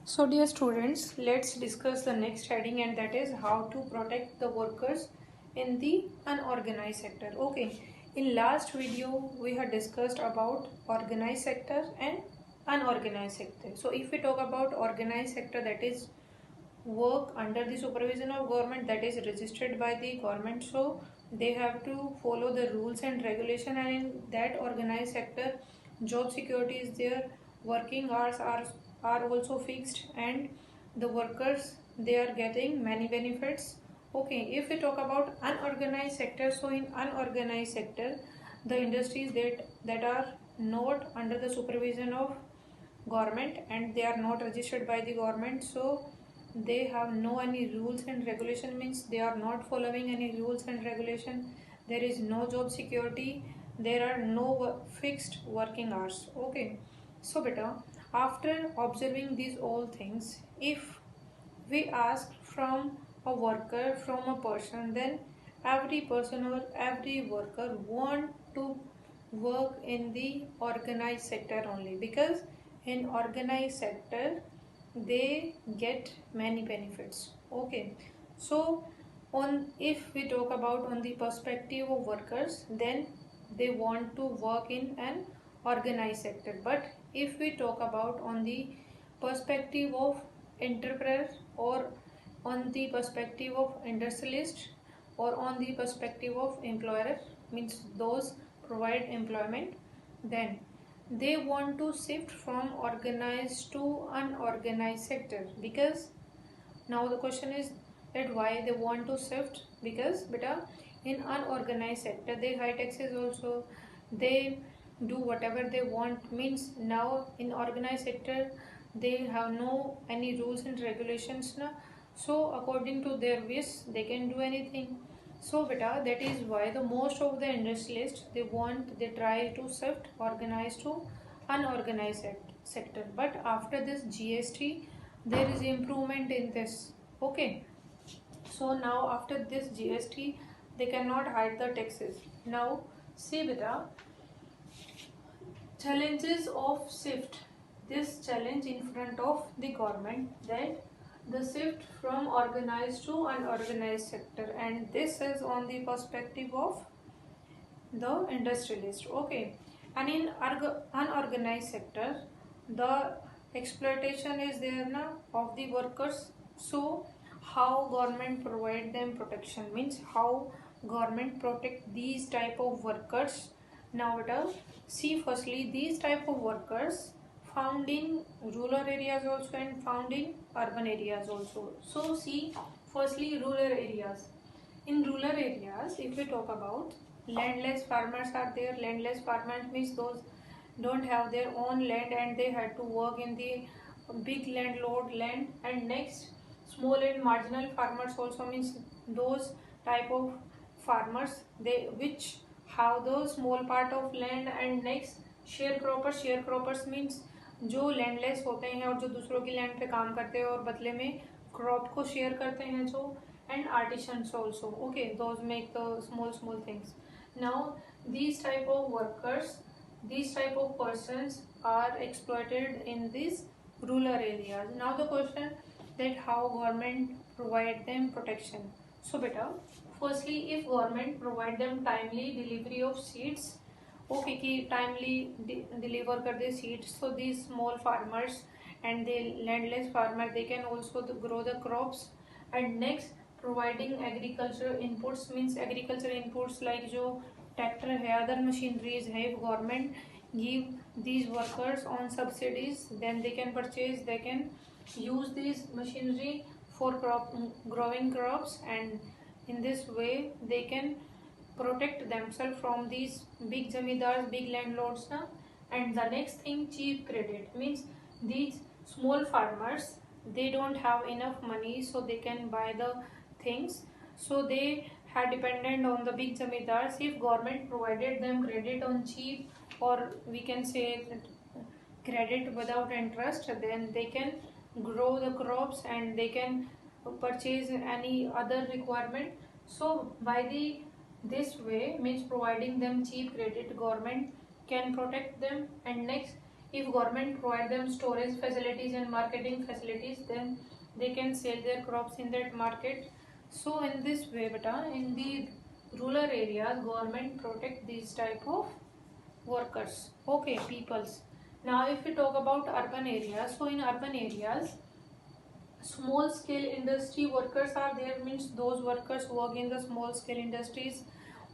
So dear students, let's discuss the next heading, and that is how to protect the workers in the unorganized sector. Okay, in last video we had discussed about organized sector and unorganized sector. So if we talk about organized sector, that is work under the supervision of government, that is registered by the government, so they have to follow the rules and regulation, and in that organized sector job security is there, working hours are also fixed, and the workers they are getting many benefits. Okay, if we talk about unorganized sector, so in unorganized sector the industries that are not under the supervision of government and they are not registered by the government, so they have no any rules and regulation, means they are not following any rules and regulation. There is no job security, there are no fixed working hours. Okay, so beta, after observing these all things, if we ask from a worker, from a person, then every person or every worker want to work in the organized sector only, because in organized sector they get many benefits. Okay, so on, if we talk about on the perspective of workers, then they want to work in an organized sector. But if we talk about on the perspective of entrepreneur, or on the perspective of industrialist, or on the perspective of employer, means those provide employment, then they want to shift from organized to unorganized sector. Because now the question is that why they want to shift, because beta, in unorganized sector they high taxes also, they do whatever they want, means now in organized sector they have no any rules and regulations na, so according to their wish they can do anything. So beta, that is why the most of the industrialists they try to shift organized to unorganized sector. But after this GST there is improvement in this. Okay, so now after this GST they cannot hide the taxes. Now see beta, challenges of shift, this challenge in front of the government, that the shift from organized to unorganized sector, and this is on the perspective of the industrialist. Okay, and in unorganized sector the exploitation is there now of the workers. So how government provide them protection, means how government protect these type of workers. Now see, firstly these type of workers found in rural areas also and found in urban areas also. So see, firstly rural areas. In rural areas, if we talk about, landless farmers are there. Landless farmers means those don't have their own land and they had to work in the big landlord land. And next, small and marginal farmers also means those type of farmers they which have the small part of land. And next, sharecroppers means जो landless होते हैं और जो दूसरों की land पे काम करते हैं और बदले में क्रॉप को शेयर करते हैं जो, and artisans also. Okay, those make the small things. Now these type of workers, these type of persons are exploited in these rural areas. Now the question that how government provide them protection. So beta, firstly if government provide them timely delivery of seeds, okay कि timely deliver कर दे seeds, so these small farmers and the landless farmer they can also grow the crops. And next, providing agricultural inputs, means agricultural inputs like जो tractor है, other machineries है, if government give these workers on subsidies, then they can purchase, they can use this machinery for growing crops, and in this way they can protect themselves from these big zamindars, big landlords na. And the next thing, cheap credit, means these small farmers they don't have enough money so they can buy the things, so they had dependent on the big zamindars. If government provided them credit on cheap, or we can say credit without interest, then they can grow the crops and they can purchase any other requirement. So by the this way, means providing them cheap credit, government can protect them. And next, If government provide them storage facilities and marketing facilities, then they can sell their crops in that market. So in this way beta, in the rural areas government protect these type of workers, okay, peoples. Now if we talk about urban areas, so in urban areas small scale industry workers are there, means those workers work in the small scale industries.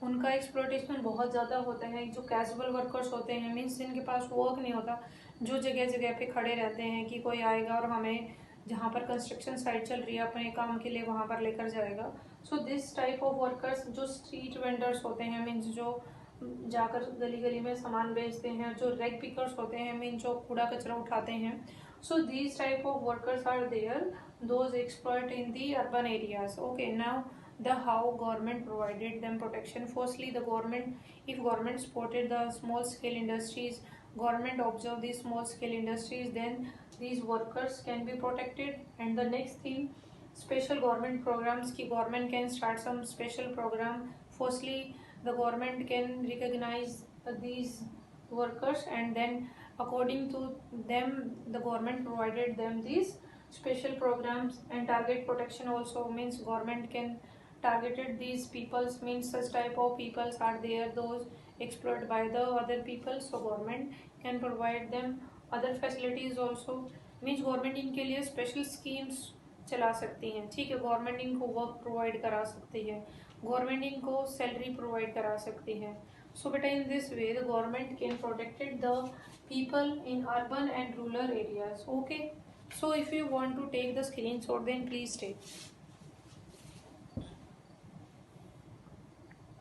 उनका exploitation बहुत ज़्यादा होता है. जो casual workers होते हैं, means जिनके पास work नहीं होता, जो जगह जगह पे खड़े रहते हैं कि कोई आएगा और हमें जहाँ पर कंस्ट्रक्शन साइट चल रही है अपने काम के लिए वहाँ पर लेकर जाएगा. So this type of workers, जो स्ट्रीट वेंडर्स होते हैं, मीन्स जो जाकर गली गली में सामान बेचते हैं, जो रेग पिकर्स होते हैं, मीन्स जो कूड़ा कचरा उठाते हैं. So these type of workers are there, those exploit in the urban areas. Okay, now the how government provided them protection. Firstly, the government, if government supported the small scale industries, government observe these small scale industries, then these workers can be protected. And the next thing, special government programs, ki government can start some special program. Firstly, the government can recognize these workers, and then according to them the government provided them these special programs. And target protection also, means government can targeted these peoples, means such type of peoples are there those exploited by the other people, so government can provide them other facilities also. means government इनके लिए special schemes चला सकती हैं, ठीक है. Government इनको work provide करा सकती है, गवर्नमेंट इनको सैलरी प्रोवाइड करा सकती है. So beta, in this way the government can protected the people in urban and rural areas. Okay, so if you want to take the screenshot, then please take.